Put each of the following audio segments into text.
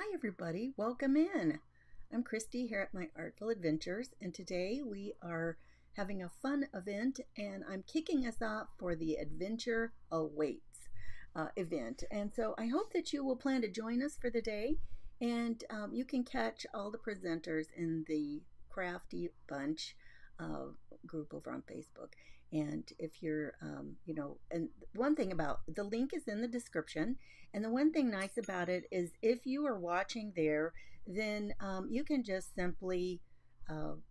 Hi everybody, welcome in. I'm Christy here at My Artful Adventures, and today we are having a fun event, and I'm kicking us off for the Adventure Awaits event. And so I hope that you will plan to join us for the day, and you can catch all the presenters in the Crafty Bunch group over on Facebook. And if you're, and one thing about the link is in the description. And the one thing nice about it is if you are watching there, then you can just simply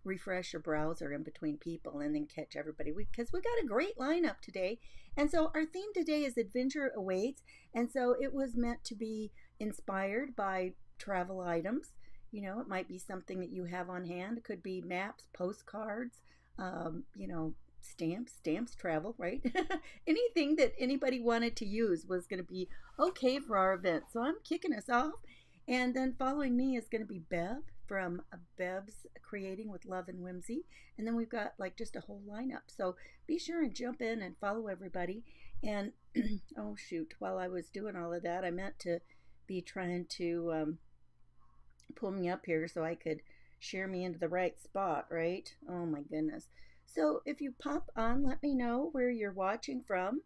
refresh your browser in between people and then catch everybody because we got a great lineup today. And so our theme today is Adventure Awaits. And so it was meant to be inspired by travel items. You know, it might be something that you have on hand. It could be maps, postcards, stamps travel, right? Anything that anybody wanted to use was going to be okay for our event. So I'm kicking us off. And then following me is going to be Bev from Bev's Creating with Love and Whimsy. And then we've got like just a whole lineup. So be sure and jump in and follow everybody. And oh shoot, while I was doing all of that, I meant to be trying to pull me up here so I could share me into the right spot, right? Oh my goodness. So if you pop on, let me know where you're watching from,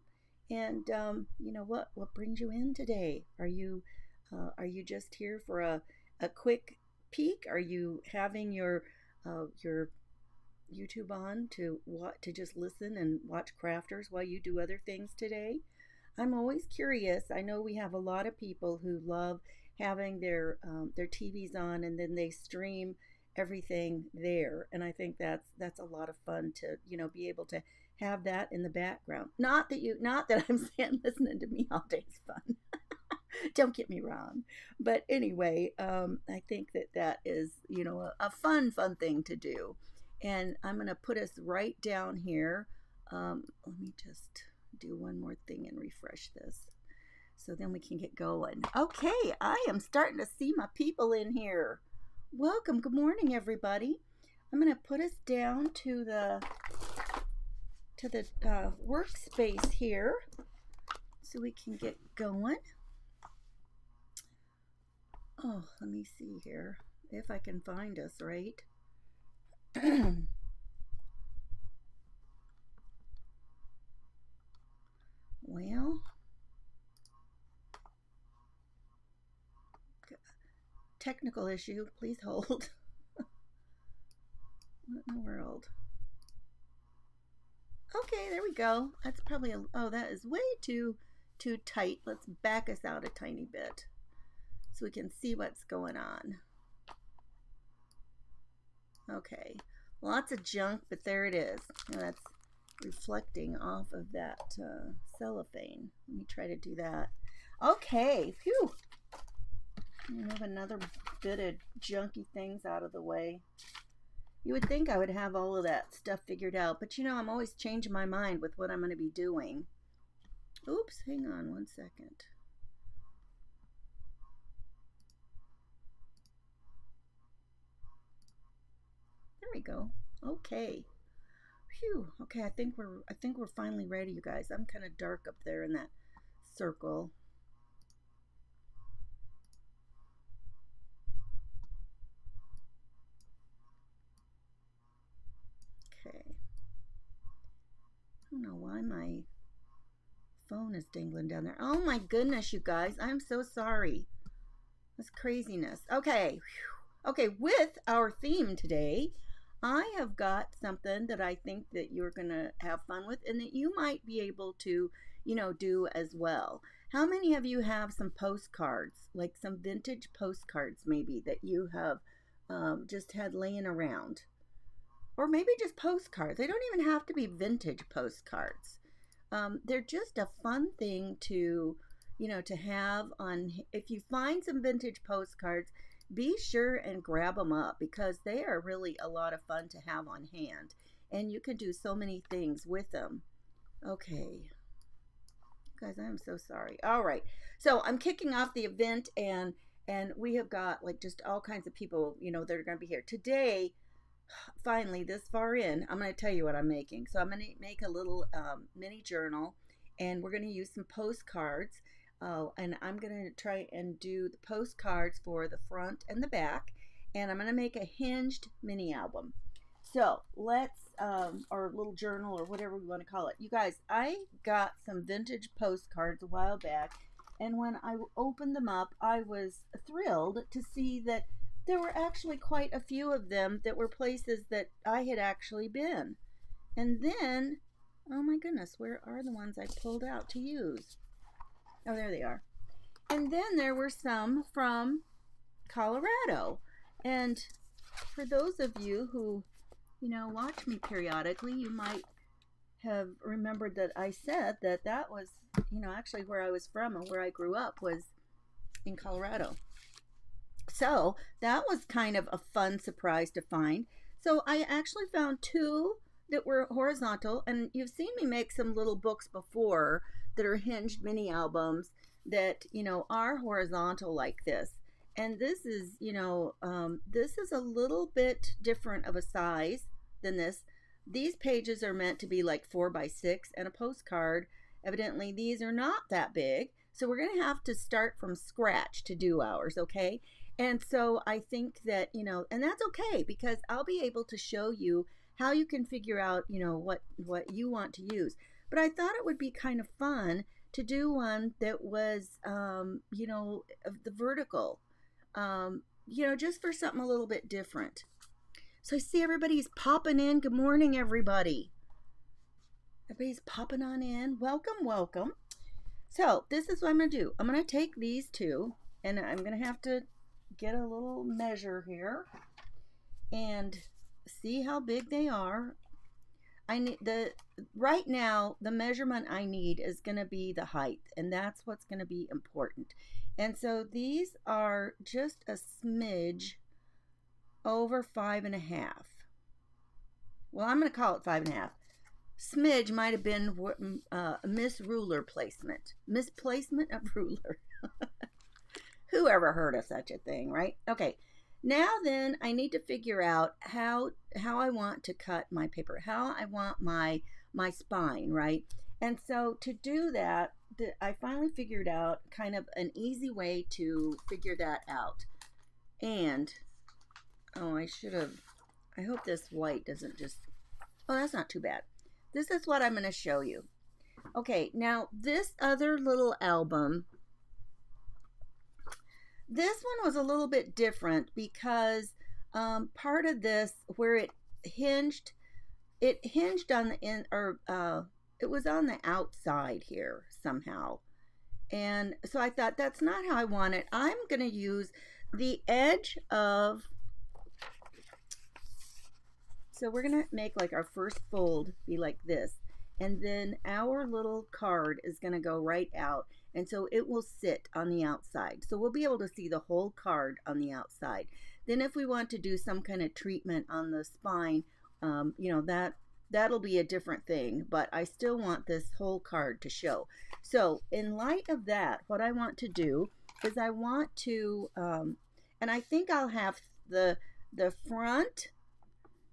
and what brings you in today. Are you just here for a quick peek? Are you having your YouTube on to just listen and watch crafters while you do other things today? I'm always curious. I know we have a lot of people who love having their TVs on and then they stream everything there, and I think that's a lot of fun to be able to have that in the background. Not that I'm saying listening to me all day is fun. Don't get me wrong, but anyway, I think that is a fun thing to do, and I'm gonna put us right down here. Let me just do one more thing and refresh this so then we can get going. Okay, I am starting to see my people in here. Welcome. Good morning, everybody. I'm going to put us down to the workspace here so we can get going. Oh, let me see here if I can find us right. Well, technical issue. Please hold. What in the world? Okay, there we go. That's probably oh, that is way too tight. Let's back us out a tiny bit so we can see what's going on. Okay, lots of junk, but there it is. And that's reflecting off of that cellophane. Let me try to do that. Okay, phew. Move another bit of junky things out of the way. You would think I would have all of that stuff figured out, but I'm always changing my mind with what I'm going to be doing. Oops, hang on one second. There we go. Okay. Phew. Okay, I think we're finally ready, you guys. I'm kind of dark up there in that circle. Okay. I don't know why my phone is dangling down there. Oh my goodness, you guys. I'm so sorry. That's craziness. Okay. Okay, with our theme today, I have got something that I think that you're going to have fun with and that you might be able to, do as well. How many of you have some postcards, like some vintage postcards maybe that you have just had laying around? Or maybe just postcards. They don't even have to be vintage postcards. They're just a fun thing to have on. If you find some vintage postcards, be sure and grab them up because they are really a lot of fun to have on hand, and you can do so many things with them. Okay, guys, I'm so sorry. All right, so I'm kicking off the event, and we have got like just all kinds of people that are going to be here today. Finally, this far in, I'm going to tell you what I'm making. So I'm going to make a little mini journal, and we're going to use some postcards. Oh, and I'm going to try and do the postcards for the front and the back. And I'm going to make a hinged mini album. So let's, or a little journal or whatever we want to call it. You guys, I got some vintage postcards a while back. And when I opened them up, I was thrilled to see that there were actually quite a few of them that were places that I had actually been. And then, oh my goodness, where are the ones I pulled out to use? Oh, there they are. And then there were some from Colorado. And for those of you who, watch me periodically, you might have remembered that I said that that was, actually where I was from and where I grew up was in Colorado. So that was kind of a fun surprise to find. So I actually found two that were horizontal, and you've seen me make some little books before that are hinged mini albums that are horizontal like this. And this is this is a little bit different of a size than this. These pages are meant to be like 4x6, and a postcard, evidently these are not that big, so we're going to have to start from scratch to do ours, okay? And so I think that and that's okay, because I'll be able to show you how you can figure out what you want to use. But I thought it would be kind of fun to do one that was the vertical, just for something a little bit different. So I see everybody's popping in. Good morning, everybody. Everybody's popping on in. Welcome, welcome. So this is what I'm going to do. I'm going to take these two, and I'm going to have to get a little measure here and see how big they are. I need right now the measurement I need is going to be the height, and that's what's going to be important. And so these are just a smidge over 5.5. Well, I'm going to call it 5.5. Smidge might have been misruler placement. Misplacement of ruler. Who ever heard of such a thing, right? Okay. Now then, I need to figure out how I want to cut my paper, how I want my spine, right? And so to do that, I finally figured out kind of an easy way to figure that out. And oh, I hope this white doesn't just, oh, that's not too bad. This is what I'm going to show you. Okay, now this other little album, this one was a little bit different because part of this, where it hinged on the in, or it was on the outside here somehow. And so I thought that's not how I want it. I'm going to use the edge of, so we're going to make like our first fold be like this. And then our little card is going to go right out. And so it will sit on the outside. So we'll be able to see the whole card on the outside. Then if we want to do some kind of treatment on the spine, that'll be a different thing. But I still want this whole card to show. So in light of that, what I want to do is I want to, and I think I'll have the front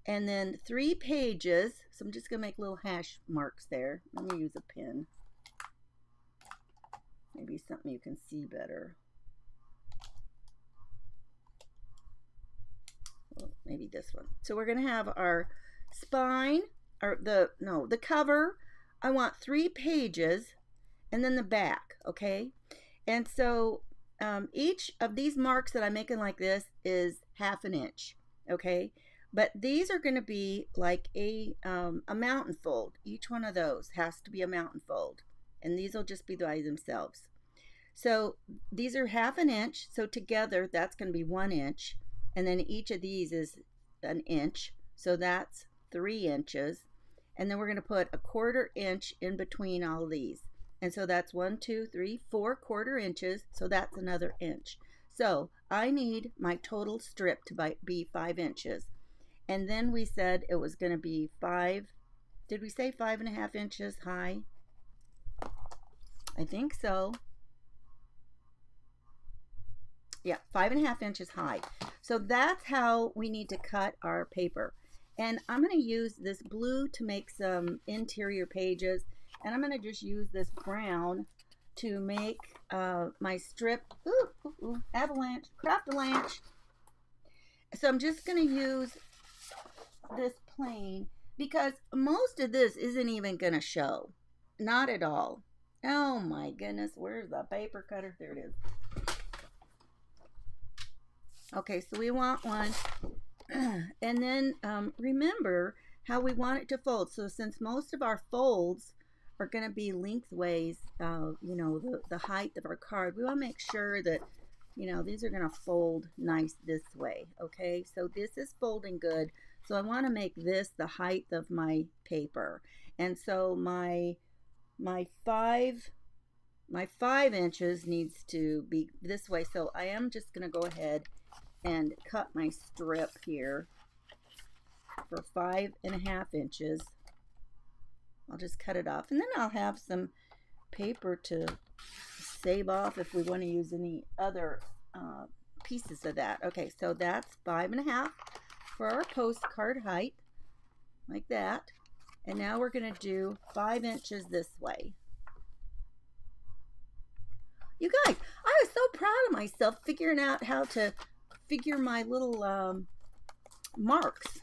and then 3 pages. So I'm just going to make little hash marks there. Let me use a pen. Maybe something you can see better. Well, maybe this one. So we're going to have our spine, or the cover. I want 3 pages, and then the back, okay? And so each of these marks that I'm making like this is 1/2 inch, okay? But these are going to be like a mountain fold. Each one of those has to be a mountain fold. And these will just be by themselves. So these are 1/2 inch. So together that's going to be 1 inch. And then each of these is 1 inch. So that's 3 inches. And then we're going to put a 1/4 inch in between all of these. And so that's 1, 2, 3, 4 1/4 inches. So that's another inch. So I need my total strip to be 5 inches. And then we said it was going to be 5, did we say 5.5 inches high? I think so. Yeah, 5.5 inches high. So that's how we need to cut our paper. And I'm going to use this blue to make some interior pages. And I'm going to just use this brown to make my strip. Ooh, ooh, ooh, avalanche, craft-a-lanche. So I'm just going to use this plain because most of this isn't even going to show. Not at all. Oh my goodness, where's the paper cutter? There it is. Okay, so we want one. And then remember how we want it to fold. So since most of our folds are going to be lengthways, you know, the height of our card, we want to make sure that, you know, these are going to fold nice this way. Okay, so this is folding good. So I want to make this the height of my paper. And so my 5 inches needs to be this way. So I am just going to go ahead and cut my strip here for 5.5 inches. I'll just cut it off, and then I'll have some paper to save off if we want to use any other pieces of that. Okay, so that's 5.5 for our postcard height, like that. And now we're going to do 5 inches this way. You guys, I was so proud of myself figuring out how to figure my little marks.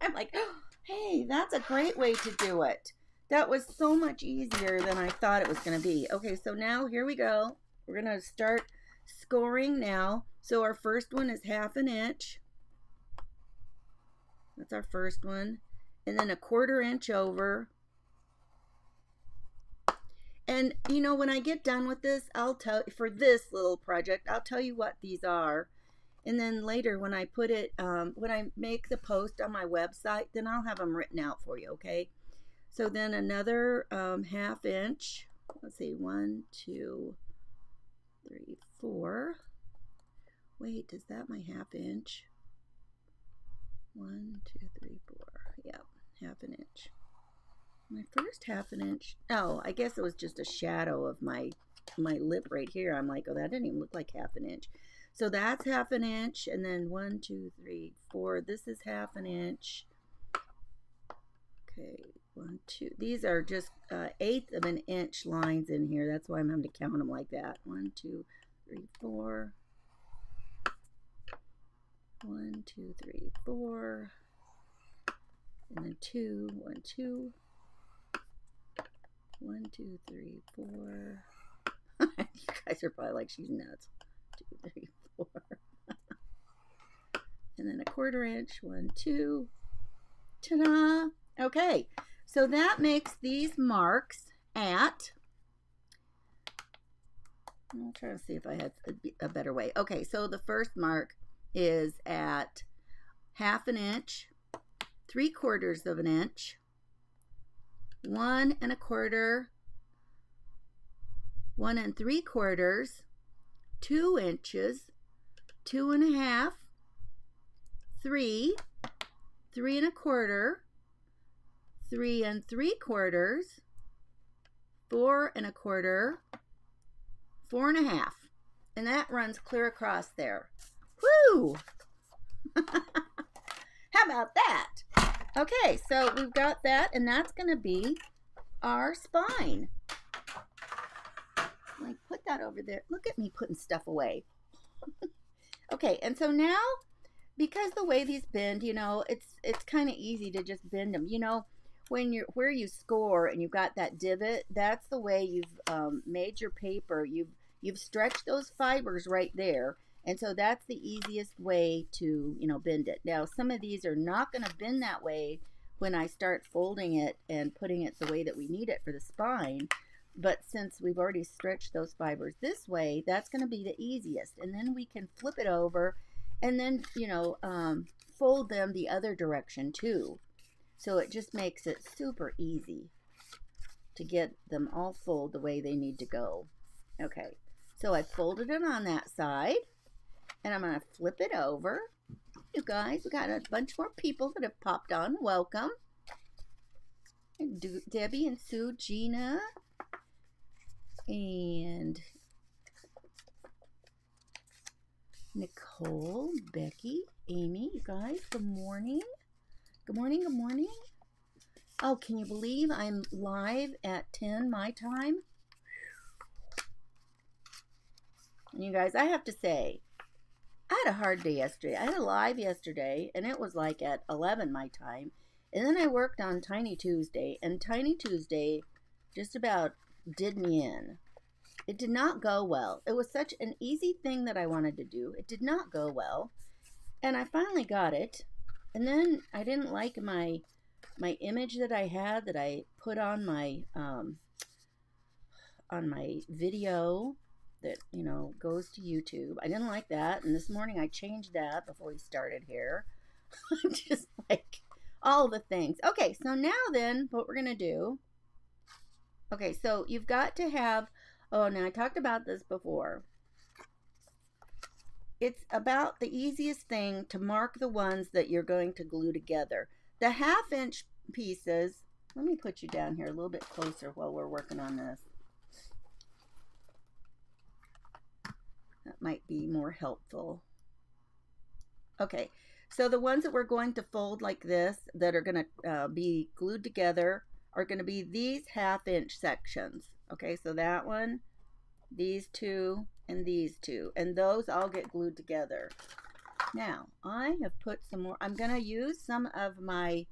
I'm like, oh, hey, that's a great way to do it. That was so much easier than I thought it was going to be. Okay, so now here we go. We're going to start scoring now. So our first one is 1/2 inch. That's our first one. And then 1/4 inch over. And, you know, when I get done with this, I'll tell, for this little project, I'll tell you what these are. And then later when I put it, when I make the post on my website, then I'll have them written out for you, okay? So then another 1/2 inch. Let's see, 1, 2, 3, 4. Wait, is that my 1/2 inch? 1, 2, 3, 4. Yep, 1/2 inch. My first 1/2 inch. Oh, I guess it was just a shadow of my lip right here. I'm like, oh, that didn't even look like 1/2 inch. So that's 1/2 inch, and then 1, 2, 3, 4. This is 1/2 inch. Okay, 1, 2. These are just 1/8 of an inch lines in here. That's why I'm having to count them like that. 1, 2, 3, 4. 1, 2, 3, 4. And then 2, 1, 2. 1, 2, 3, 4. You guys are probably like, she's nuts. 2, 3, 4. And then 1/4 inch. 1, 2. Ta-da! Okay, so that makes these marks at, I'll try to see if I have a better way. Okay, so the first mark is at 1/2 inch, 3/4 of an inch, 1 1/4, 1 3/4, 2 inches, 2 1/2, 3, 3 1/4, 3 3/4, 4 1/4, 4 1/2, and that runs clear across there. Woo! How about that? Okay, so we've got that, and that's going to be our spine. Like, put that over there. Look at me putting stuff away. Okay, and so now, because the way these bend, you know, it's kind of easy to just bend them. You know, when you're where you score and you've got that divot, that's the way you've made your paper. You've stretched those fibers right there. And so that's the easiest way to, you know, bend it. Now, some of these are not going to bend that way when I start folding it and putting it the way that we need it for the spine. But since we've already stretched those fibers this way, that's going to be the easiest. And then we can flip it over and then, you know, fold them the other direction too. So it just makes it super easy to get them all fold the way they need to go. Okay, so I folded it on that side. And I'm going to flip it over. You guys, we got a bunch more people that have popped on. Welcome. And Debbie and Sue, Gina, and Nicole, Becky, Amy. You guys, good morning. Good morning, good morning. Oh, can you believe I'm live at 10 my time? And you guys, I have to say, I had a hard day yesterday. I had a live yesterday, and it was like at 11 my time. And then I worked on Tiny Tuesday, and Tiny Tuesday just about did me in. It did not go well. It was such an easy thing that I wanted to do. It did not go well. And I finally got it. And then I didn't like my image that I had that I put on my video that, you know, goes to YouTube. I didn't like that. And this morning I changed that before we started here. I'm just like all the things. Okay, so now then what we're going to do. Okay, so you've got to have, oh, now I talked about this before. It's about the easiest thing to mark the ones that you're going to glue together. The 1/2 inch pieces, let me put you down here a little bit closer while we're working on this. That might be more helpful. Okay, so the ones that we're going to fold like this that are going to be glued together are going to be these 1/2 inch sections. Okay, so that one, these two, and these two, and those all get glued together. Now I have put some more. I'm going to use some of my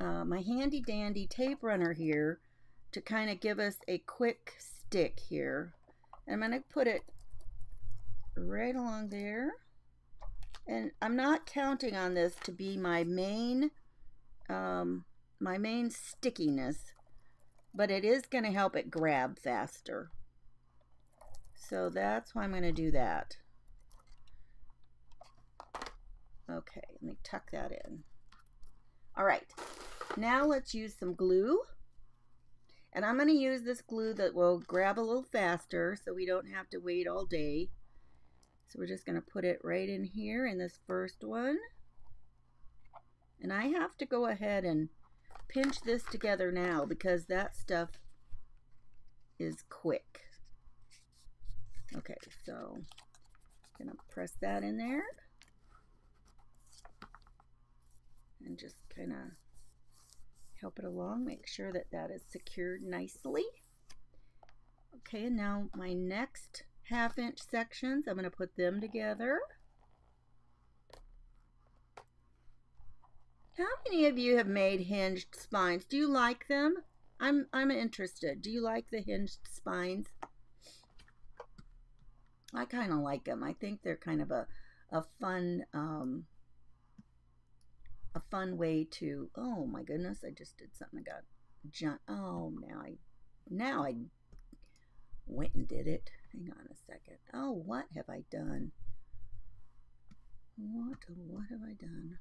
my handy dandy tape runner here to kind of give us a quick stick here. And I'm going to put it right along there, and I'm not counting on this to be my main stickiness, but it is going to help it grab faster. So that's why I'm going to do that. Okay, let me tuck that in. All right, now let's use some glue. And I'm going to use this glue that will grab a little faster so we don't have to wait all day. So we're just going to put it right in here in this first one. And I have to go ahead and pinch this together now because that stuff is quick. Okay, so I'm going to press that in there. And just kind of help it along, make sure that that is secured nicely. Okay, and now my next 1/2 inch sections, I'm going to put them together. How many of you have made hinged spines? Do you like them? I'm interested. Do you like the hinged spines? I kind of like them. I think they're kind of a fun way to, oh my goodness, I just did something. I got junk. Oh, now I went and did it. Hang on a second. Oh, what have I done? What have I done?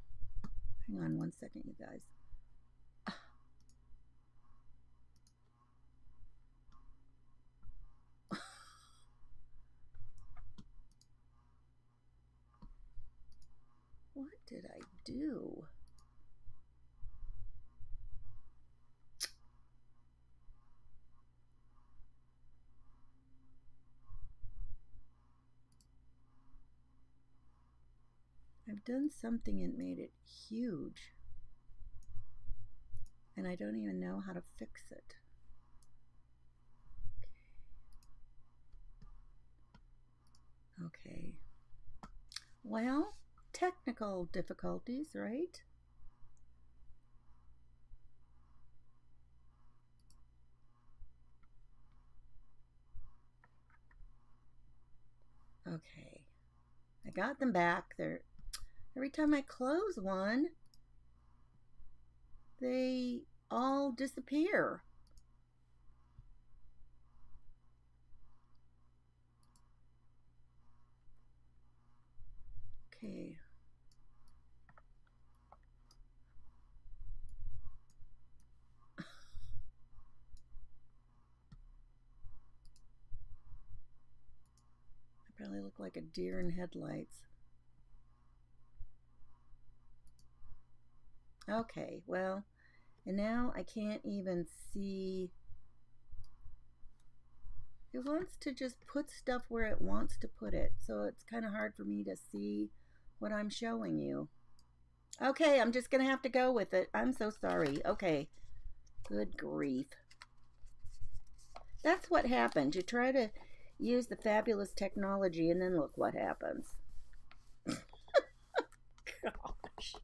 Hang on one second, you guys. What did I do? I've done something and made it huge, and I don't even know how to fix it. Okay. Well, technical difficulties, right? Okay. I got them back. They're every time I close one, they all disappear. Okay. I probably look like a deer in headlights. Okay, well, and now I can't even see. It wants to just put stuff where it wants to put it, so it's kind of hard for me to see what I'm showing you. Okay, I'm just gonna have to go with it. I'm so sorry. Okay, good grief. That's what happens. use the fabulous technology, and then look what happens. Gosh.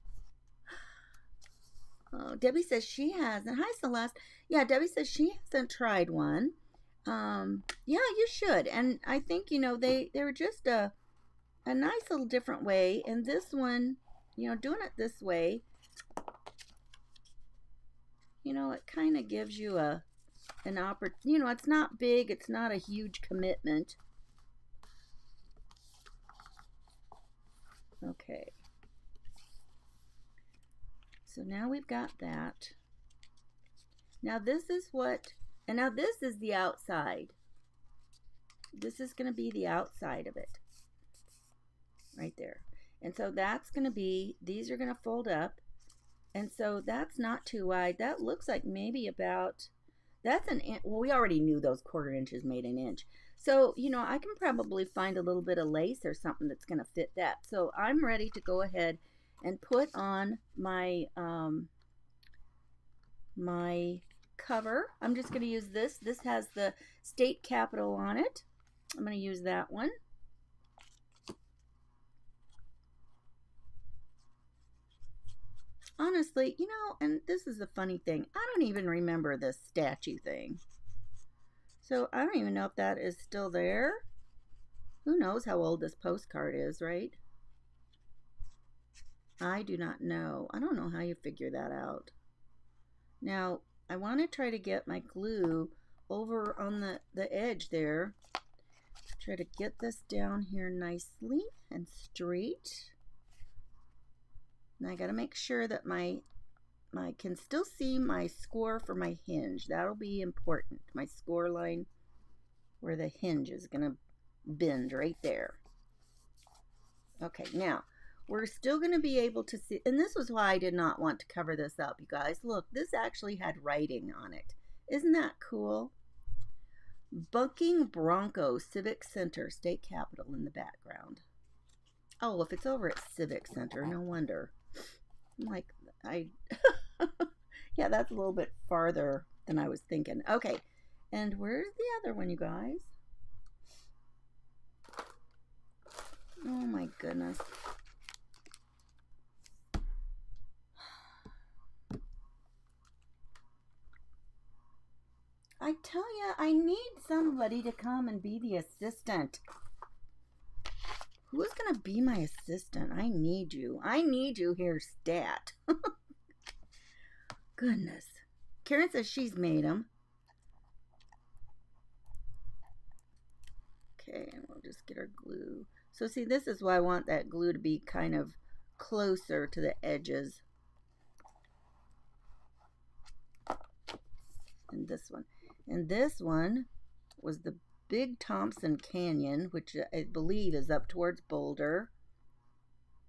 Oh, Debbie says she hasn't. Hi, Celeste. Yeah, Debbie says she hasn't tried one. Yeah, you should. And I think, you know, they're just a nice little different way. And this one, you know, doing it this way, you know, it kind of gives you an opportunity. You know, it's not big. It's not a huge commitment. Okay. So now we've got that. Now this is what, and now this is the outside. This is going to be the outside of it. Right there. And so that's going to be, these are going to fold up. And so that's not too wide. That looks like maybe about, that's an inch. Well, we already knew those 1/4 inches made an inch. So, you know, I can probably find a little bit of lace or something that's going to fit that. So I'm ready to go ahead and put on my, my cover. I'm just going to use this. This has the state capital on it. I'm going to use that one. Honestly, you know, and this is the funny thing, I don't even remember this statue thing. So I don't even know if that is still there. Who knows how old this postcard is, right? I do not know. I don't know how you figure that out. Now, I want to try to get my glue over on the edge there. Try to get this down here nicely and straight. Now I got to make sure that my can still see my score for my hinge. That'll be important. My score line where the hinge is going to bend right there. Okay, now we're still going to be able to see, and this was why I did not want to cover this up, you guys. Look, this actually had writing on it. Isn't that cool? Bucking Bronco Civic Center, State Capitol in the background. Oh, if it's over at Civic Center, no wonder. Like, yeah, that's a little bit farther than I was thinking. Okay, and where's the other one, you guys? Oh my goodness. I tell you, I need somebody to come and be the assistant. Who's going to be my assistant? I need you. I need you here, stat. Goodness. Karen says she's made them. Okay, and we'll just get our glue. So see, this is why I want that glue to be kind of closer to the edges. And this one. And this one was the Big Thompson Canyon, which I believe is up towards Boulder.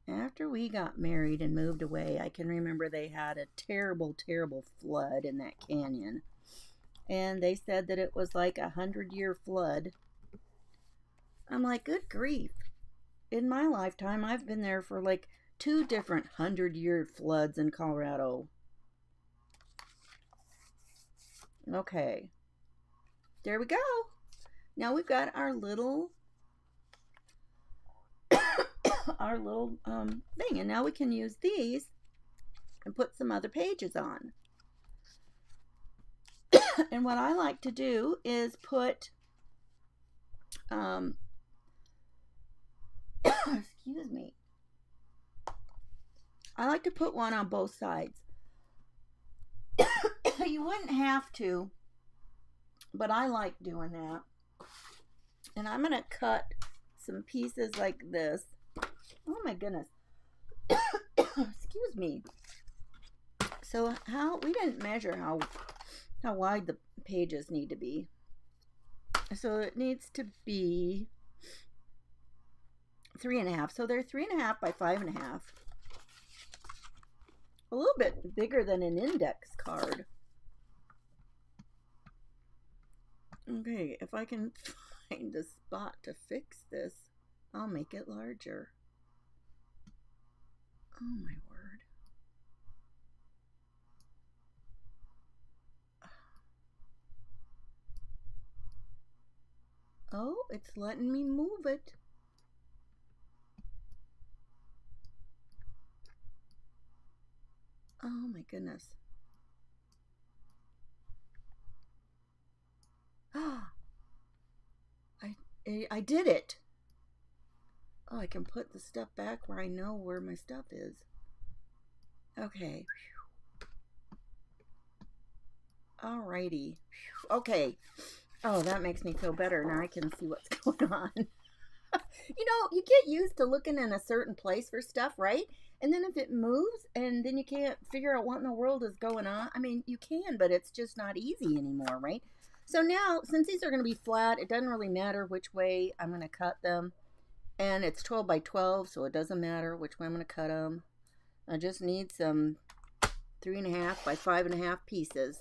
After we got married and moved away, I can remember they had a terrible, terrible flood in that canyon. And they said that it was like a 100-year flood. I'm like, good grief. In my lifetime, I've been there for like 2 different 100-year floods in Colorado. Okay. There we go. Now we've got our little thing, and now we can use these and put some other pages on. And what I like to do is put excuse me, I like to put one on both sides. You wouldn't have to, but I like doing that. And I'm going to cut some pieces like this. Oh my goodness. Excuse me. So we didn't measure how wide the pages need to be. So it needs to be 3.5. So they're 3.5 by 5.5. A little bit bigger than an index card. Okay, if I can find a spot to fix this, I'll make it larger. Oh my word. Oh, it's letting me move it. Oh my goodness. Ah, I did it. Oh, I can put the stuff back where I know where my stuff is. Okay. Alrighty. Okay. Oh, that makes me feel better. Now I can see what's going on. You know, you get used to looking in a certain place for stuff, right? And then if it moves and then you can't figure out what in the world is going on, I mean, you can, but it's just not easy anymore, right? So now, since these are going to be flat, it doesn't really matter which way I'm going to cut them. And it's 12 by 12, so it doesn't matter which way I'm going to cut them. I just need some 3.5 by 5.5 pieces.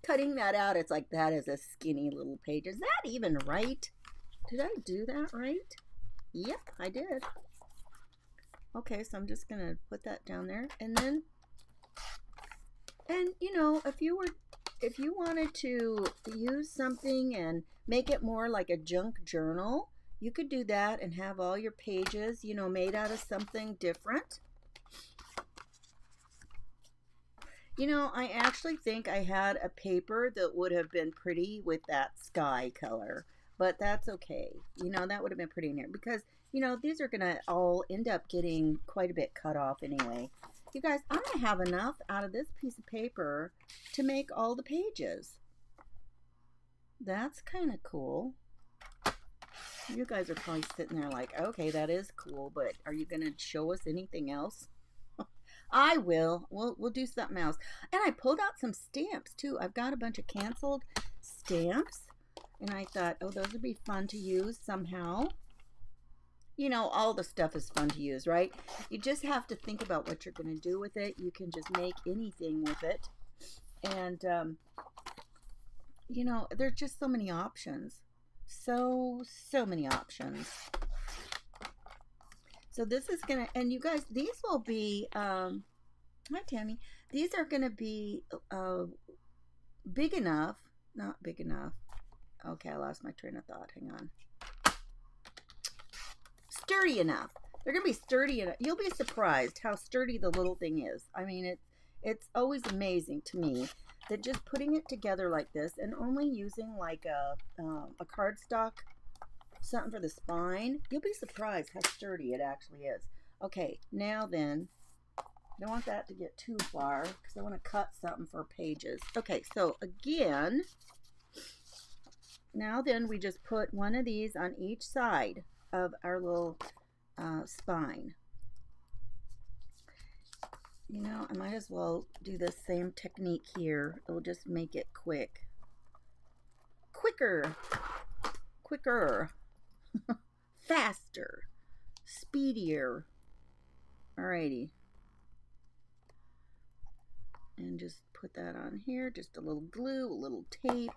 Cutting that out, it's like that is a skinny little page. Is that even right? Did I do that right? Yep, I did. Okay, so I'm just gonna put that down there, and then, and you know, if you wanted to use something and make it more like a junk journal, you could do that and have all your pages, you know, made out of something different. You know, I actually think I had a paper that would have been pretty with that sky color, but that's okay. You know, that would have been pretty in here because, you know, these are going to all end up getting quite a bit cut off anyway. You guys, I'm going to have enough out of this piece of paper to make all the pages. That's kind of cool. You guys are probably sitting there like, okay, that is cool, but are you going to show us anything else? I will. We'll do something else. And I pulled out some stamps too. I've got a bunch of canceled stamps. And I thought, oh, those would be fun to use somehow. You know, all the stuff is fun to use, right? You just have to think about what you're going to do with it. You can just make anything with it. And, you know, there's just so many options. So many options. So this is gonna, and you guys, these will be, hi Tammy, these are gonna be big enough, not big enough. Okay, I lost my train of thought. Hang on. Sturdy enough. They're gonna be sturdy enough. You'll be surprised how sturdy the little thing is. I mean, it's always amazing to me that just putting it together like this and only using like a cardstock, something for the spine, you'll be surprised how sturdy it actually is. Okay, now then, I don't want that to get too far because I want to cut something for pages. Okay, so again, now then we just put one of these on each side of our little spine. You know, I might as well do the same technique here. It'll just make it quicker, faster, speedier. Alrighty. And just put that on here. Just a little glue, a little tape.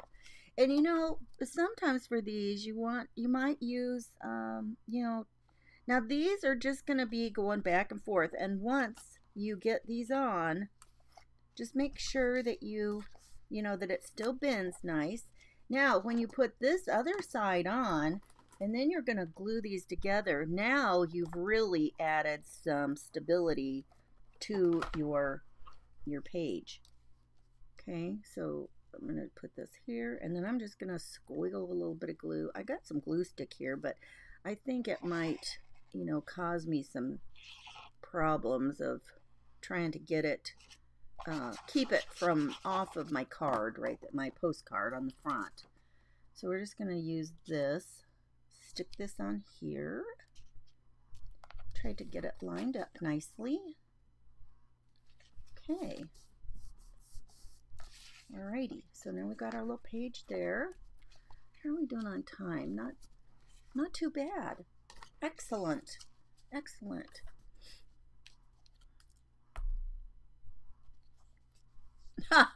And you know, sometimes for these you might use, you know, now these are just going to be going back and forth. And once you get these on, just make sure that you know, that it still bends nice. Now, when you put this other side on, and then you're going to glue these together, now you've really added some stability to your page. Okay, so I'm going to put this here, and then I'm just going to squiggle a little bit of glue. I got some glue stick here, but I think it might, you know, cause me some problems of trying to get it, keep it from off of my card, right, my postcard on the front. So we're just going to use this, stick this on here, try to get it lined up nicely. Okay. Alrighty, so now we got our little page there. How are we doing on time? Not too bad. Excellent. Excellent. Ha!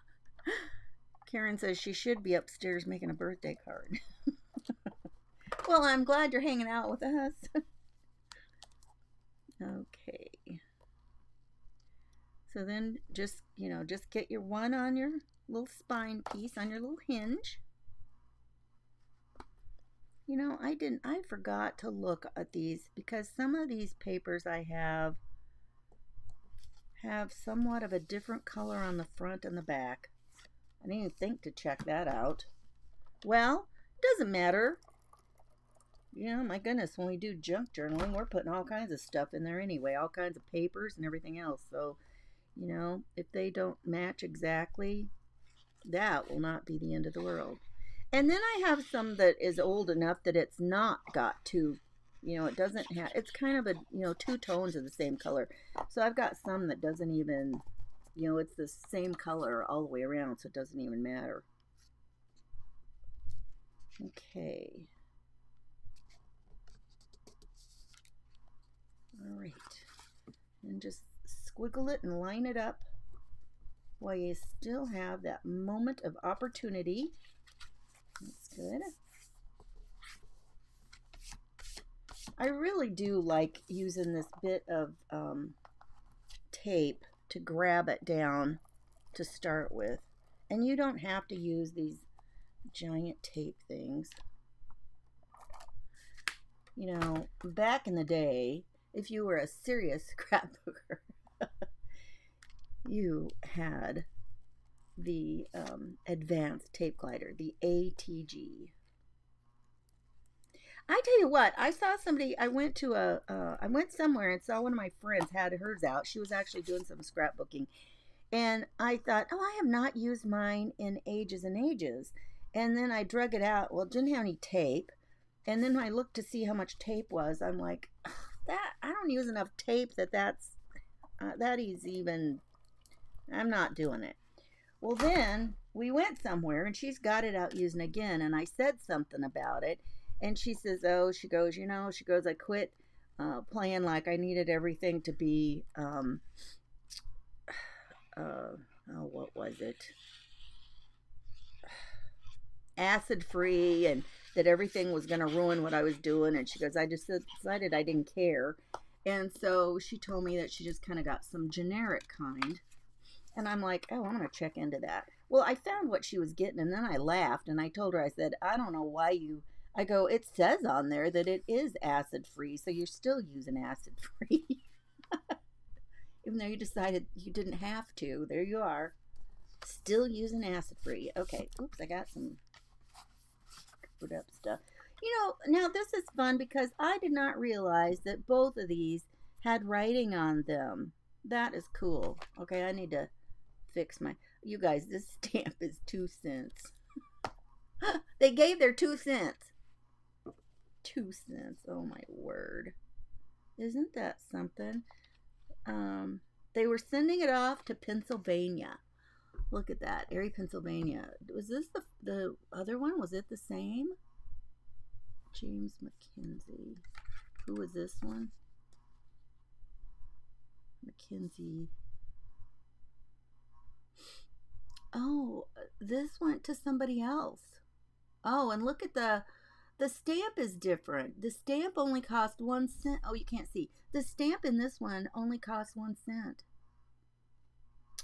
Karen says she should be upstairs making a birthday card. Well, I'm glad you're hanging out with us. Okay. So then just, you know, just get your one on your little spine piece on your little hinge. You know, I forgot to look at these because some of these papers I have somewhat of a different color on the front and the back. I didn't even think to check that out. Well, it doesn't matter. You know, my goodness, when we do junk journaling, we're putting all kinds of stuff in there anyway, all kinds of papers and everything else. So, you know, if they don't match exactly, that will not be the end of the world. And then I have some that is old enough that it's not got two, you know, it doesn't have, it's kind of a, you know, two tones of the same color. So I've got some that doesn't even, you know, it's the same color all the way around, so it doesn't even matter. Okay. All right. And just squiggle it and line it up while you still have that moment of opportunity. That's good. I really do like using this bit of tape to grab it down to start with. And you don't have to use these giant tape things. You know, back in the day, if you were a serious scrapbooker, you had the advanced tape glider, the ATG. I tell you what, I saw somebody, I went somewhere and saw one of my friends had hers out. She was actually doing some scrapbooking. And I thought, oh, I have not used mine in ages and ages. And then I drug it out. Well, it didn't have any tape. And then when I looked to see how much tape was, I'm like, that I don't use enough tape that is even, I'm not doing it. Well, then we went somewhere and she's got it out using again. And I said something about it. And she says, oh, she goes, you know, I quit playing like I needed everything to be, what was it? Acid free, and that everything was going to ruin what I was doing. And she goes, I just decided I didn't care. And so she told me that she just kind of got some generic kind. And I'm like, oh, I'm going to check into that. Well, I found what she was getting, and then I laughed, and I told her, I said, I don't know why I go, it says on there that it is acid free, so you're still using acid free. Even though you decided you didn't have to, there you are. Still using acid free. Okay, oops, I got some put up stuff. You know, now this is fun because I did not realize that both of these had writing on them. That is cool. Okay, I need to fix my, you guys, this stamp is 2 cents. They gave their 2 cents. 2 cents. Oh my word. Isn't that something? They were sending it off to Pennsylvania. Look at that. Erie, Pennsylvania. Was this the other one? Was it the same? James McKenzie. Who was this one? McKenzie. Oh, this went to somebody else. Oh, and look at the stamp is different. The stamp only cost 1 cent. Oh, you can't see. The stamp in this one only cost 1 cent.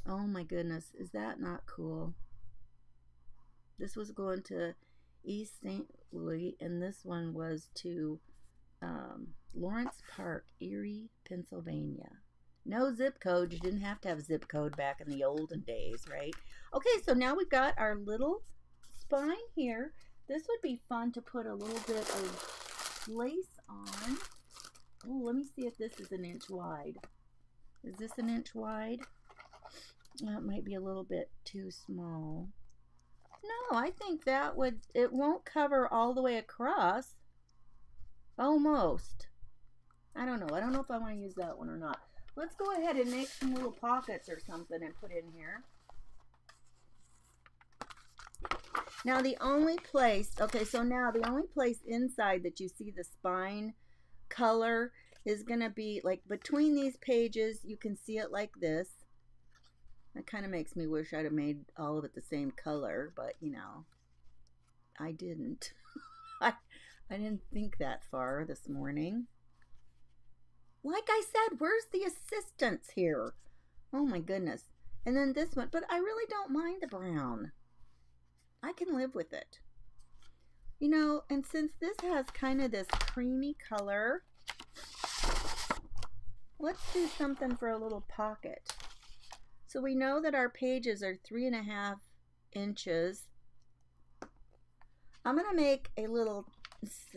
Oh my goodness, is that not cool? This was going to East St. Louis, and this one was to Lawrence Park, Erie, Pennsylvania. No zip code. You didn't have to have zip code back in the olden days, right? Okay, so now we've got our little spine here. This would be fun to put a little bit of lace on. Oh, let me see if this is 1 inch wide. Is this 1 inch wide? That might be a little bit too small. No, I think that would, it won't cover all the way across. Almost. I don't know. I don't know if I want to use that one or not. Let's go ahead and make some little pockets or something and put in here. Now the only place, okay, so now the only place inside that you see the spine color is going to be like between these pages. You can see it like this. That kind of makes me wish I'd have made all of it the same color, but you know, I didn't. I didn't think that far this morning. Like I said, where's the assistance here? Oh my goodness. And then this one, but I really don't mind the brown. I can live with it. You know, and since this has kind of this creamy color, let's do something for a little pocket. So we know that our pages are 3.5 inches. I'm gonna make a little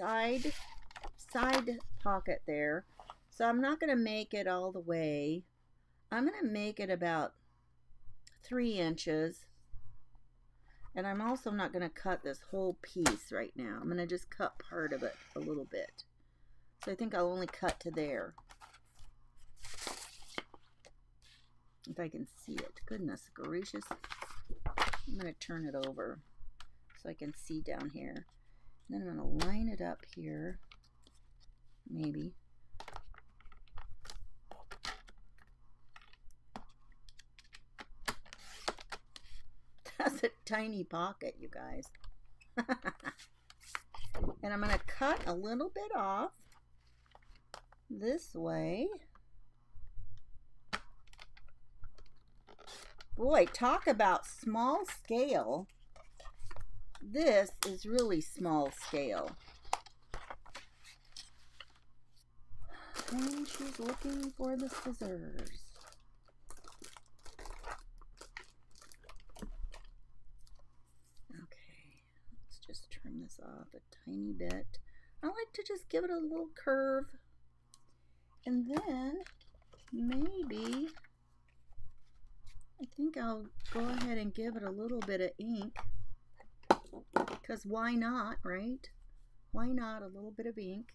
side pocket there. So I'm not gonna make it all the way. I'm gonna make it about 3 inches. And I'm also not gonna cut this whole piece right now. I'm gonna just cut part of it a little bit. So I think I'll only cut to there. If I can see it. Goodness gracious. I'm going to turn it over so I can see down here. And then I'm going to line it up here. Maybe. That's a tiny pocket, you guys. And I'm going to cut a little bit off this way. Boy, talk about small scale. This is really small scale. And she's looking for the scissors. Okay, let's just trim this off a tiny bit. I like to just give it a little curve. And then maybe I think I'll go ahead and give it a little bit of ink, because why not, right? Why not a little bit of ink?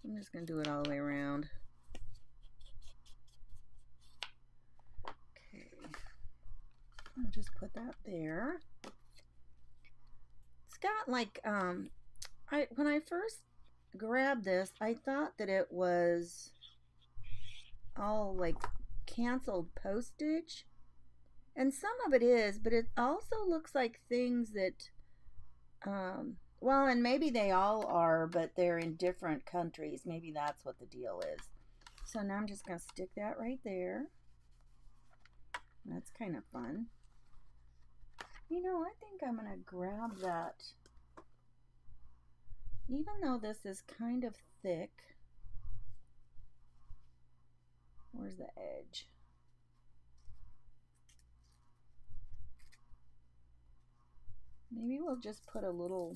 I'm just going to do it all the way around. Okay, I'll just put that there. It's got like, when I first grabbed this, I thought that it was all like canceled postage, and some of it is, but it also looks like things that well, and maybe they all are, but they're in different countries. Maybe that's what the deal is. So now I'm just going to stick that right there. That's kind of fun. You know, I think I'm going to grab that. Even though this is kind of thick, where's the edge? Maybe we'll just put a little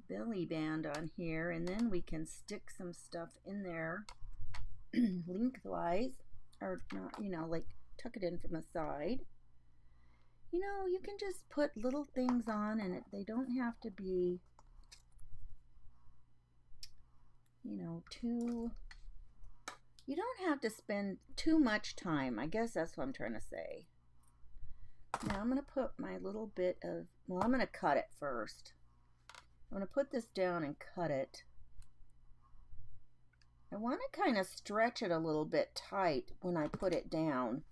belly band on here, and then we can stick some stuff in there lengthwise, or not, you know, like tuck it in from the side. You know, you can just put little things on, and they don't have to be, you know, you don't have to spend too much time. I guess that's what I'm trying to say. Now I'm going to put my little bit of, well, I'm going to cut it first. I'm going to put this down and cut it. I want to kind of stretch it a little bit tight when I put it down,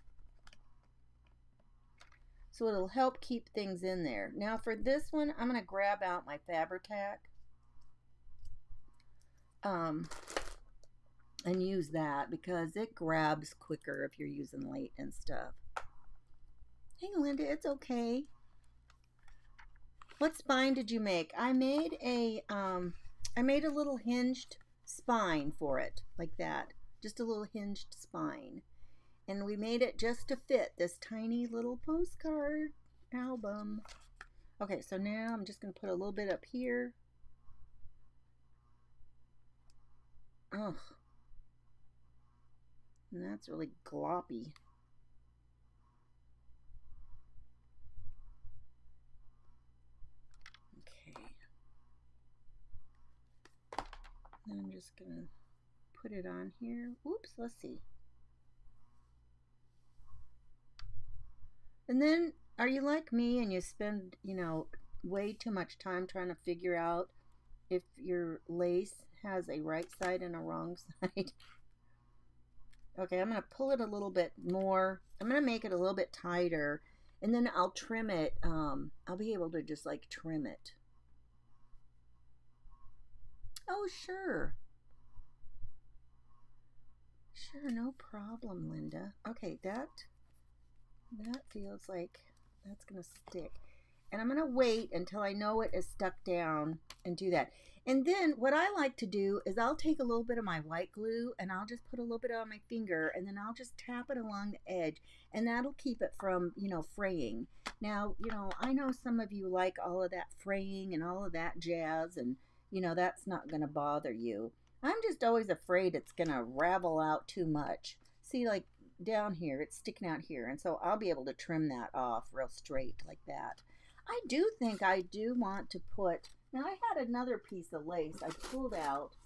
so it'll help keep things in there. Now for this one, I'm going to grab out my Fabri-Tac and use that, because it grabs quicker if you're using late and stuff. Hey Linda, it's okay. What spine did you make? I made a little hinged spine for it, like that. Just a little hinged spine. And we made it just to fit this tiny little postcard album. Okay, so now I'm just going to put a little bit up here. Ugh. And that's really gloppy. I'm just going to put it on here. Oops, let's see. And then, are you like me and you spend, you know, way too much time trying to figure out if your lace has a right side and a wrong side? Okay, I'm going to pull it a little bit more. I'm going to make it a little bit tighter, and then I'll trim it. I'll be able to just like trim it. Oh, sure. Sure, no problem, Linda. Okay, that feels like that's gonna stick. And I'm gonna wait until I know it is stuck down and do that. And then what I like to do is I'll take a little bit of my white glue and I'll just put a little bit on my finger and then I'll just tap it along the edge and that'll keep it from, fraying. Now, I know some of you like all of that fraying and all of that jazz and, that's not gonna bother you. I'm just always afraid it's gonna ravel out too much. See, like down here, it's sticking out here, and so I'll be able to trim that off real straight like that. I do think I do want to put, now I had another piece of lace I pulled out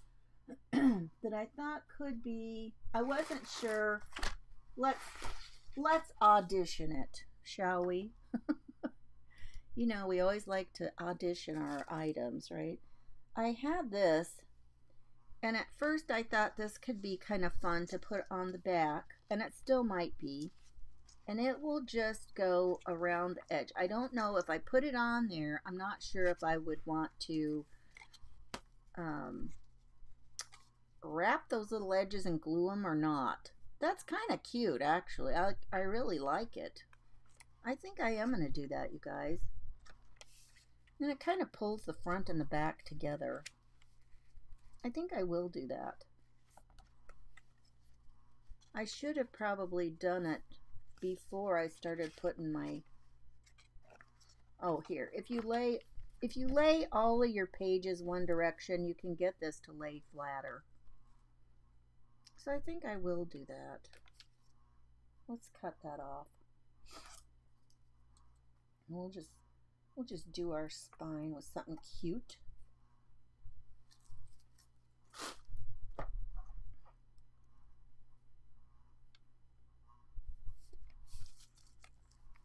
that I thought could be, I wasn't sure. Let's audition it, shall we? We always like to audition our items, right? I had this, and at first I thought this could be kind of fun to put on the back, and it still might be. And it will just go around the edge. I don't know if I put it on there. I'm not sure if I would want to wrap those little edges and glue them or not. That's kind of cute, actually. I really like it. I think I am going to do that, you guys. And it kind of pulls the front and the back together. I think I will do that. I should have probably done it before I started putting my, oh, here, if you lay all of your pages one direction, you can get this to lay flatter. So I think I will do that. Let's cut that off. We'll just do our spine with something cute.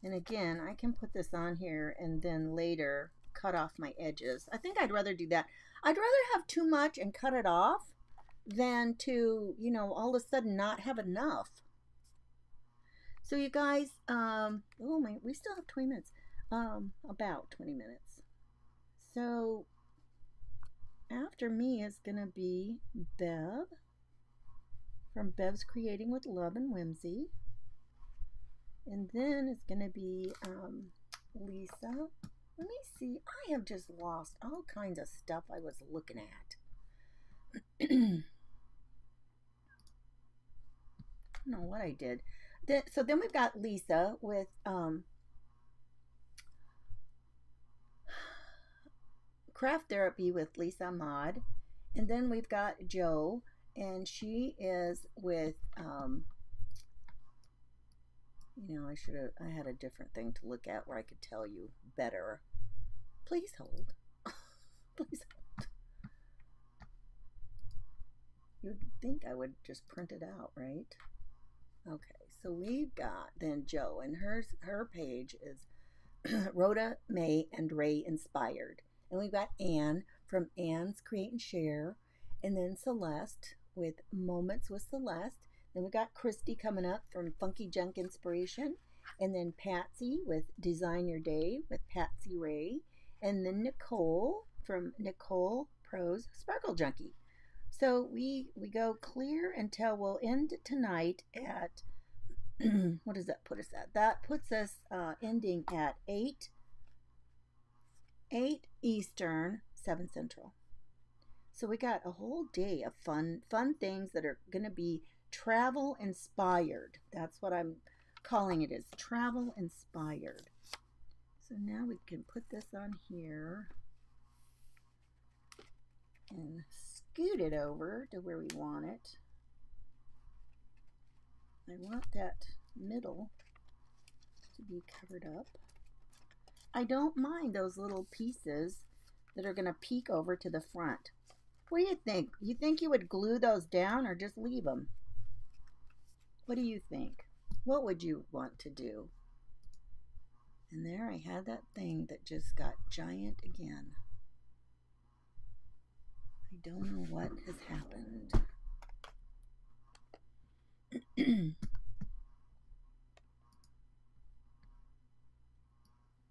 And again, I can put this on here and then later cut off my edges. I think I'd rather do that. I'd rather have too much and cut it off than to, all of a sudden not have enough. So you guys, we still have 20 minutes. About 20 minutes. So after me is going to be Bev from Bev's Creating with Love and Whimsy. And then it's going to be Lisa. Let me see. I have just lost all kinds of stuff I was looking at. I don't know what I did. So then we've got Lisa with Craft Therapy with Lisa Ahmad. And then we've got Jo, and she is with I had a different thing to look at where I could tell you better. Please hold. Please hold. You'd think I would just print it out, right? Okay, so we've got then Jo, and her page is Rhoda, May, and Ray Inspired. And we've got Anne from Anne's Create and Share, and then Celeste with Moments with Celeste. Then we got Christy coming up from Funky Junk Inspiration, and then Patsy with Design Your Day with Patsy Ray, and then Nicole from Nicole Pro's Sparkle Junkie. So we go clear until we'll end tonight at what does that put us at? That puts us ending at 8 Eastern, 7 Central. So we got a whole day of fun things that are going to be travel inspired. That's what I'm calling it, is travel inspired. So now we can put this on here and scoot it over to where we want it. I want that middle to be covered up. I don't mind those little pieces that are going to peek over to the front. What do you think? You think you would glue those down or just leave them? What do you think? What would you want to do? And there I had that thing that just got giant again. I don't know what has happened.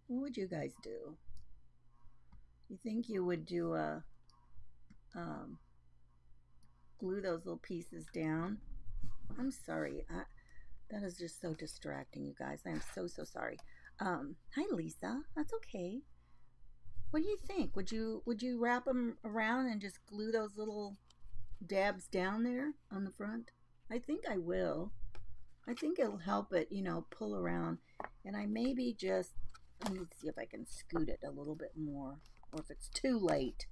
What would you guys do? You think you would do a um, glue those little pieces down. I'm sorry. That is just so distracting, you guys. I am so, so sorry. Hi, Lisa. That's okay. What do you think? Would you wrap them around and just glue those little dabs down there on the front? I think I will. I think it'll help it, pull around. And I maybe just, let me see if I can scoot it a little bit more, or if it's too late.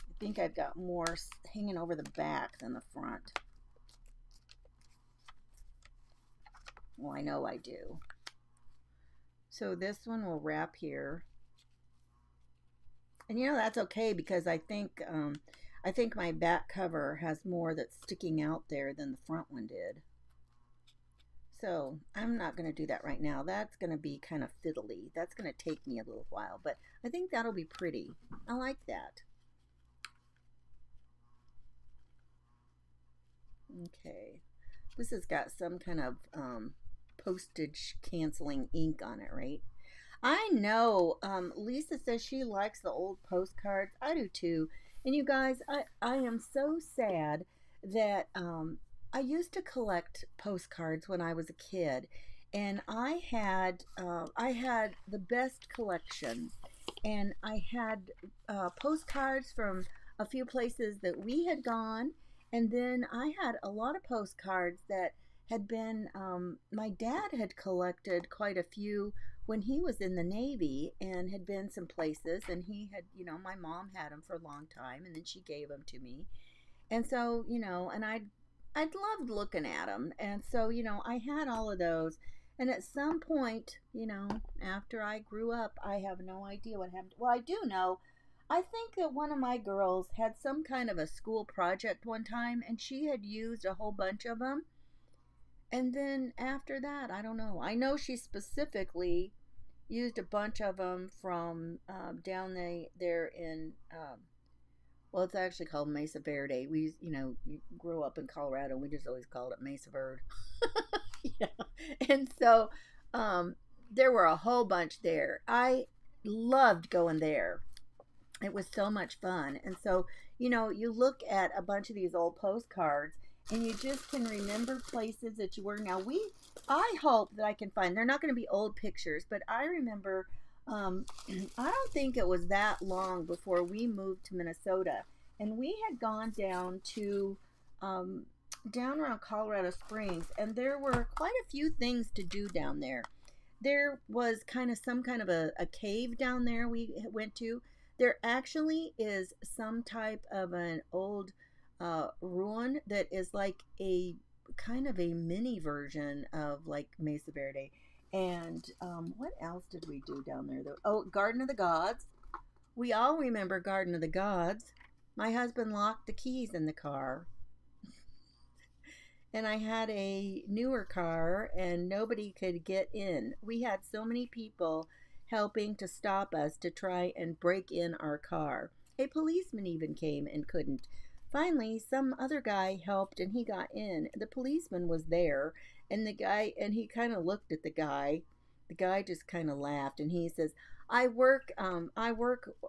I think I've got more hanging over the back than the front. Well, I know I do. So this one will wrap here. And that's okay, because I think my back cover has more that's sticking out there than the front one did. So I'm not going to do that right now. That's going to be kind of fiddly. That's going to take me a little while, but I think that'll be pretty. I like that. Okay. This has got some kind of postage canceling ink on it, right? I know. Lisa says she likes the old postcards. I do too. And you guys, I am so sad that I used to collect postcards when I was a kid, and I had the best collection, and I had postcards from a few places that we had gone, and then I had a lot of postcards that had been my dad had collected quite a few when he was in the Navy, and had been some places, and he had, my mom had them for a long time, and then she gave them to me. And so, and I'd loved looking at them. And so, I had all of those. And at some point, after I grew up, I have no idea what happened. Well, I do know. I think that one of my girls had some kind of a school project one time, and she had used a whole bunch of them. And then after that, I don't know. I know she specifically used a bunch of them from down there in, well, it's actually called Mesa Verde. You grew up in Colorado, and we just always called it Mesa Verde. Yeah. And so there were a whole bunch there. I loved going there. It was so much fun. And so, you look at a bunch of these old postcards, and you just can remember places that you were. Now, I hope that I can find, they're not going to be old pictures, but I remember, I don't think it was that long before we moved to Minnesota, and we had gone um, down around Colorado Springs, and there were quite a few things to do down there. There was kind of some kind of a cave down there we went to. There actually is some type of an old ruin that is like a kind of a mini version of like Mesa Verde. And what else did we do down there? Oh, Garden of the Gods. We all remember Garden of the Gods. My husband locked the keys in the car, and I had a newer car, and nobody could get in. We had so many people helping to stop us to try and break in our car. A policeman even came and couldn't. Finally, some other guy helped, and he got in. The policeman was there, and he kind of looked at the guy. The guy just kind of laughed, and he says, I work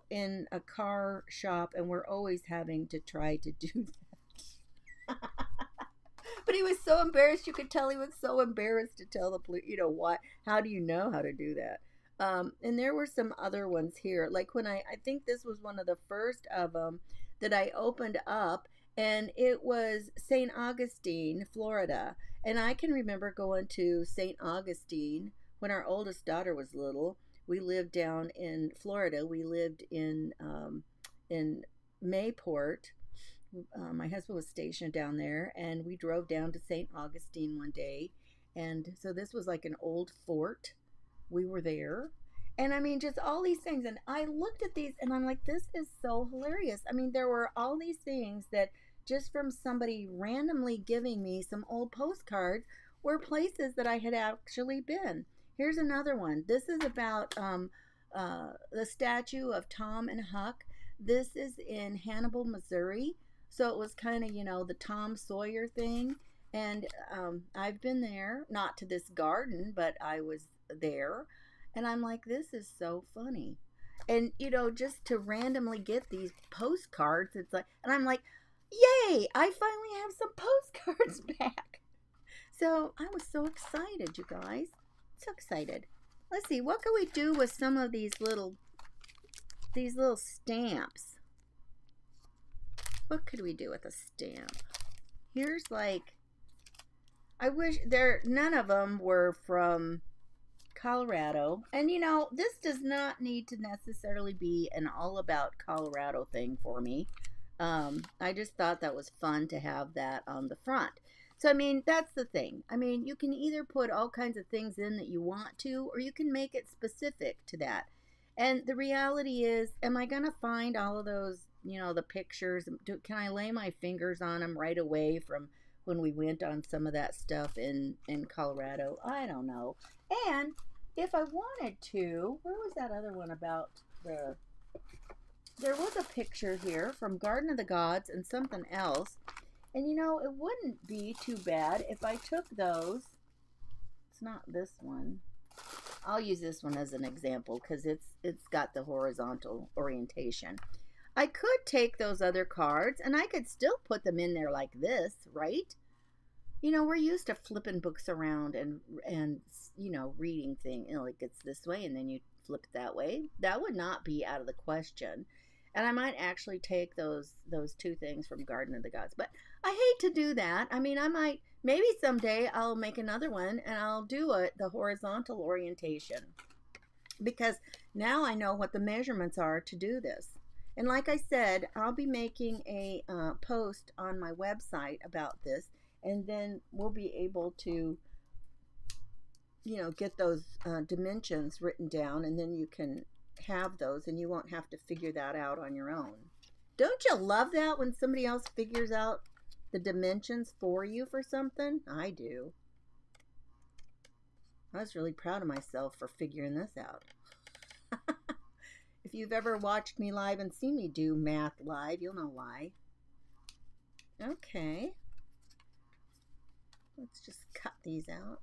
in a car shop, and we're always having to try to do that." But he was so embarrassed. You could tell he was so embarrassed to tell the police, what, how do you know how to do that? And there were some other ones here. Like when I think this was one of the first of them that I opened up, and it was St. Augustine, Florida. And I can remember going to St. Augustine when our oldest daughter was little. We lived down in Florida. We lived in Mayport. My husband was stationed down there, and we drove down to St. Augustine one day. And so this was like an old fort. We were there. And I mean, just all these things. And I looked at these, and I'm like, this is so hilarious. I mean, there were all these things that just from somebody randomly giving me some old postcards were places that I had actually been. Here's another one. This is about the statue of Tom and Huck. This is in Hannibal, Missouri. So it was kind of, the Tom Sawyer thing. And I've been there, not to this garden, but I was there. And I'm like, this is so funny. And, you know, just to randomly get these postcards, it's like, and I'm like, yay, I finally have some postcards back. So I was so excited, you guys. So excited. Let's see, what can we do with some of these little stamps? What could we do with a stamp? Here's like, I wish none of them were from Colorado. And you know, this does not need to necessarily be an all about Colorado thing for me. I just thought that was fun to have that on the front. So, I mean, that's the thing. I mean, you can either put all kinds of things in that you want to, or you can make it specific to that. And the reality is, am I going to find all of those, you know, the pictures? Can I lay my fingers on them right away from when we went on some of that stuff in Colorado? I don't know. And if I wanted to, where was that other one about the... There was a picture here from Garden of the Gods and something else. And you know, it wouldn't be too bad if I took those. It's not this one. I'll use this one as an example because it's got the horizontal orientation. I could take those other cards and I could still put them in there like this, right? You know, we're used to flipping books around and you know, reading things. You know, like it's this way and then you flip it that way. That would not be out of the question. And I might actually take those two things from Garden of the Gods. But I hate to do that. I mean, I might, maybe someday I'll make another one and I'll do the horizontal orientation. Because now I know what the measurements are to do this. And like I said, I'll be making a post on my website about this. And then we'll be able to, you know, get those dimensions written down. And then you can have those and you won't have to figure that out on your own. Don't you love that when somebody else figures out the dimensions for you for something? I do. I was really proud of myself for figuring this out. If you've ever watched me live and seen me do math live, you'll know why. Okay. Let's just cut these out.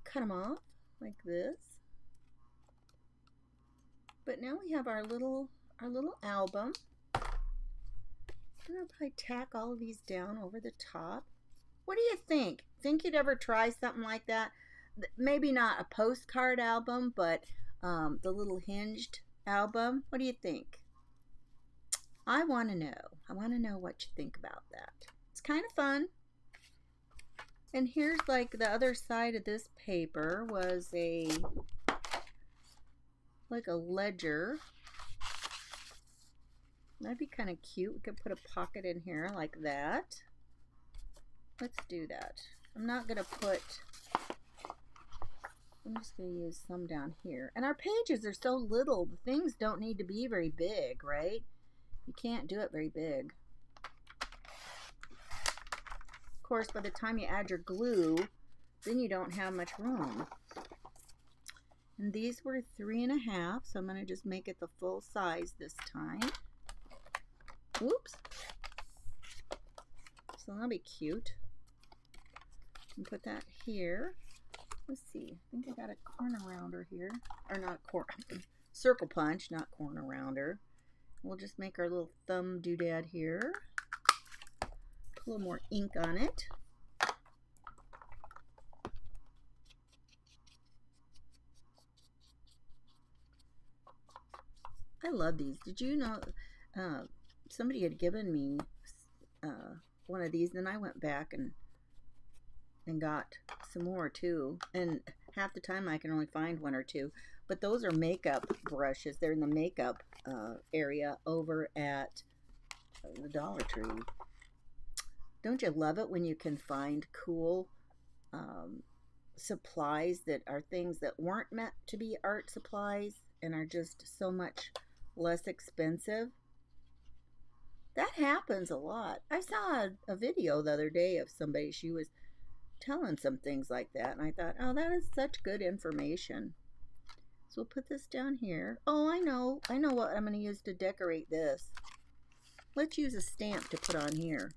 Cut them off like this. But now we have our little album. I'm gonna probably tack all of these down over the top. What do you think? Think you'd ever try something like that? Maybe not a postcard album, but the little hinged album. What do you think? I want to know. I want to know what you think about that. It's kind of fun. And here's like the other side of this paper was like a ledger. That'd be kind of cute. We could put a pocket in here like that. Let's do that. I'm not going to put... I'm just going to use some down here. And our pages are so little. The things don't need to be very big, right? You can't do it very big. Of course, by the time you add your glue, then you don't have much room. And these were 3.5, so I'm going to just make it the full size this time. Oops. So that'll be cute. And put that here. Let's see. I think I got a corner rounder here. Or not circle punch, not corner rounder. We'll just make our little thumb doodad here. Put a little more ink on it. I love these. Did you know somebody had given me one of these, and then I went back and got some more too, and half the time I can only find one or two, but those are makeup brushes. They're in the makeup area over at the Dollar Tree. Don't you love it when you can find cool supplies that are things that weren't meant to be art supplies and are just so much less expensive? That happens a lot. I saw a video the other day of somebody, she was telling some things like that, and I thought, oh, that is such good information. So we'll put this down here. Oh, I know what I'm going to use to decorate this. Let's use a stamp to put on here.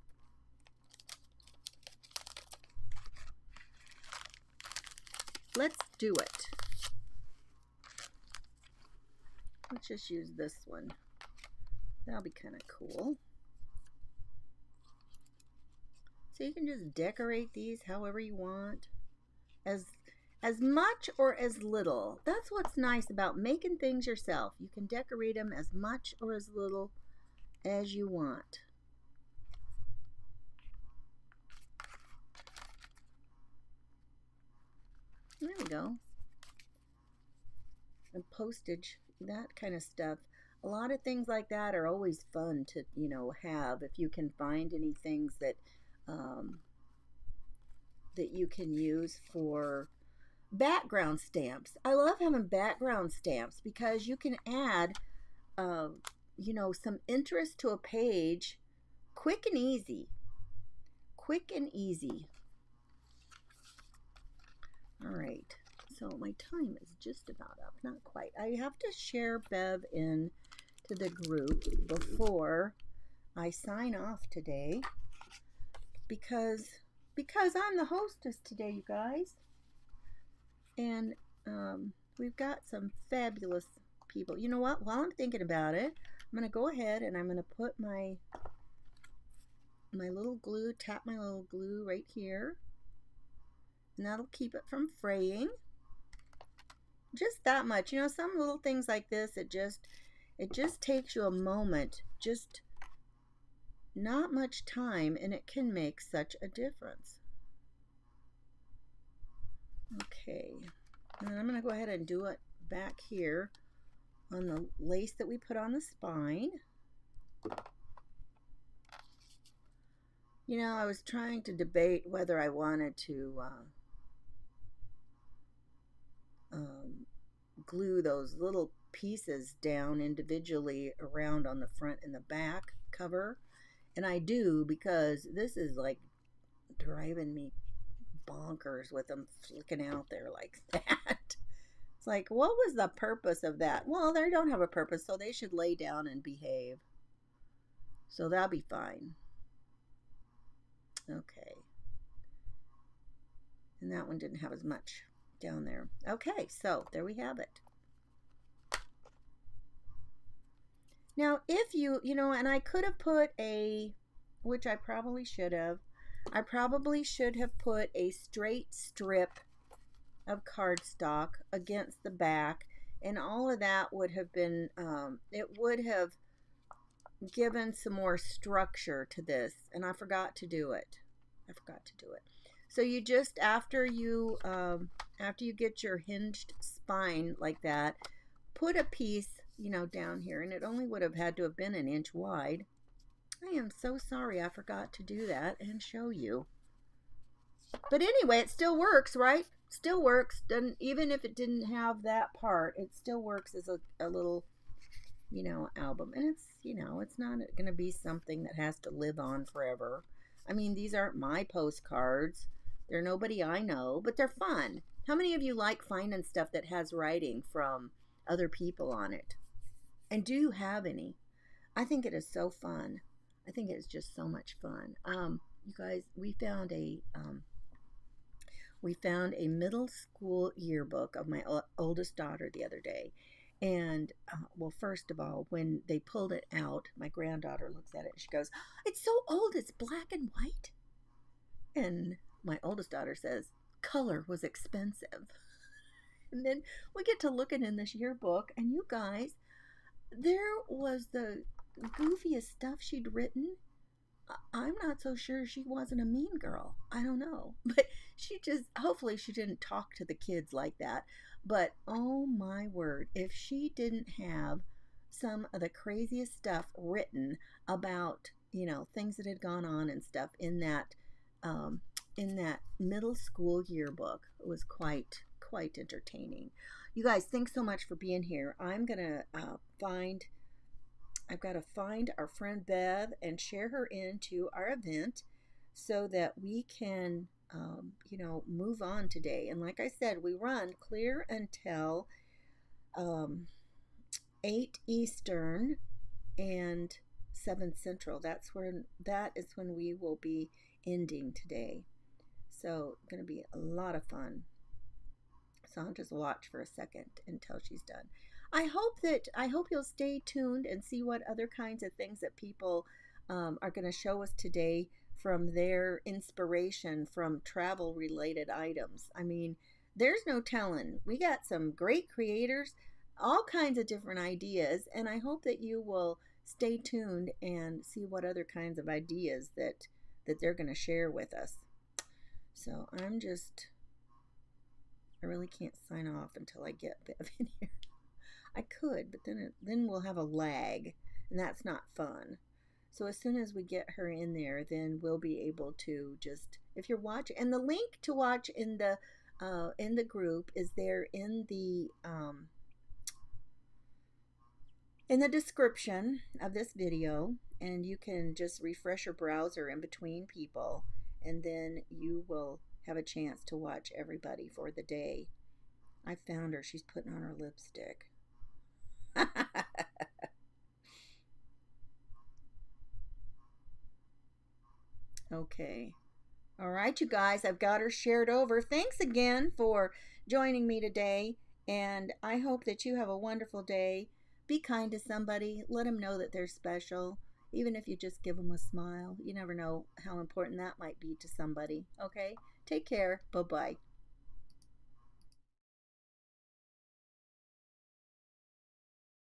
Let's do it. Let's just use this one. That'll be kind of cool. So you can just decorate these however you want, as much or as little. That's what's nice about making things yourself. You can decorate them as much or as little as you want. There we go. And postage, that kind of stuff. A lot of things like that are always fun to, have if you can find any things that that you can use for background stamps. I love having background stamps because you can add, some interest to a page quick and easy. Quick and easy. All right. So my time is just about up. Not quite. I have to share Bev in to the group before I sign off today because I'm the hostess today, you guys. And we've got some fabulous people. You know what? While I'm thinking about it, I'm going to go ahead and I'm going to put my little glue, tap my little glue right here. And that'll keep it from fraying. Just that much. Some little things like this, it just takes you a moment, just not much time, and it can make such a difference. Okay, and I'm going to go ahead and do it back here on the lace that we put on the spine. I was trying to debate whether I wanted to glue those little pieces down individually around on the front and the back cover, and I do because this is like driving me bonkers with them flicking out there like that. It's like, what was the purpose of that? Well, they don't have a purpose, so they should lay down and behave. So that'll be fine. Okay. And that one didn't have as much down there. Okay, so there we have it. Now, if and I could have put which I probably should have put a straight strip of cardstock against the back, and all of that would have been, it would have given some more structure to this, and I forgot to do it. So you just, after you get your hinged spine like that, put a piece, down here, and it only would have had to have been 1 inch wide. I am so sorry I forgot to do that and show you. But anyway, it still works, right? Still works. Doesn't, even if it didn't have that part, it still works as a little, album. And it's, it's not going to be something that has to live on forever. I mean, these aren't my postcards. They're nobody I know, but they're fun. How many of you like finding stuff that has writing from other people on it? And do you have any? I think it is so fun. I think it is just so much fun. You guys, we found a middle school yearbook of my oldest daughter the other day. And, well, first of all, when they pulled it out, my granddaughter looks at it and she goes, "It's so old, it's black and white." And my oldest daughter says, "Color was expensive." And then we get to looking in this yearbook, and you guys, there was the goofiest stuff she'd written. I'm not so sure she wasn't a mean girl. I don't know. But hopefully she didn't talk to the kids like that. But oh my word, if she didn't have some of the craziest stuff written about, things that had gone on and stuff in that middle school yearbook, it was quite entertaining. You guys, thanks so much for being here. I've got to find our friend Bev and share her into our event so that we can, move on today. And like I said, we run clear until 8 Eastern and 7 Central. That is when we will be ending today. So going to be a lot of fun. So I'll just watch for a second until she's done. I hope you'll stay tuned and see what other kinds of things that people are going to show us today from their inspiration from travel related items. I mean, there's no telling. We got some great creators, all kinds of different ideas, and I hope that you will stay tuned and see what other kinds of ideas that they're going to share with us. So I really can't sign off until I get Bev in here. I could, but then we'll have a lag, and that's not fun. So as soon as we get her in there, then we'll be able to just, if you're watching, and the link to watch in the group is there in the description of this video, and you can just refresh your browser in between people, and then you will have a chance to watch everybody for the day. I found her. She's putting on her lipstick. Okay. All right, you guys, I've got her shared over. Thanks again for joining me today, and I hope that you have a wonderful day. Be kind to somebody. Let them know that they're special, even if you just give them a smile. You never know how important that might be to somebody. Okay? Take care. Bye-bye.